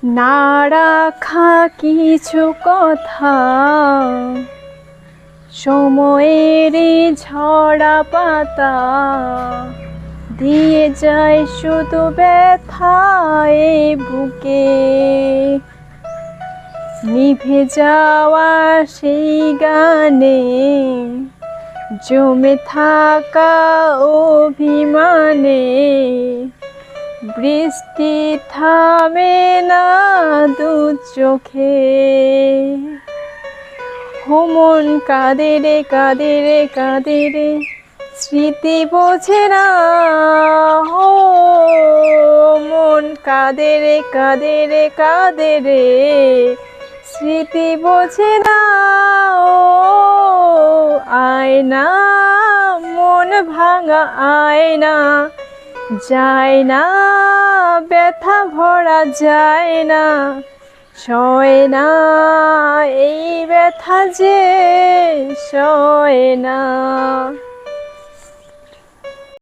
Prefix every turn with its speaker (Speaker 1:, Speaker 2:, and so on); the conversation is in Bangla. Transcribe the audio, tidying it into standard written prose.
Speaker 1: না রাখা কিছু কথা সময়েরই ঝরা পাতা দিয়ে যায় শুধু ব্যথায় বুকে। নিভে যাওয়া সেই গানে জমে থাকা অভিমানে বৃষ্টি থামে না দু চোখে। মন কাঁদে রে কাঁদে রে কাঁদে রে স্মৃতি বোঝে না। ও মন কাঁদে রে কাঁদে রে কাঁদে রে স্মৃতি বোঝে না। ও আয়না মন ভাঙা আয়না যায় না, ব্যথা ভরা যায় না, সয় না এই ব্যথা যে সয় না।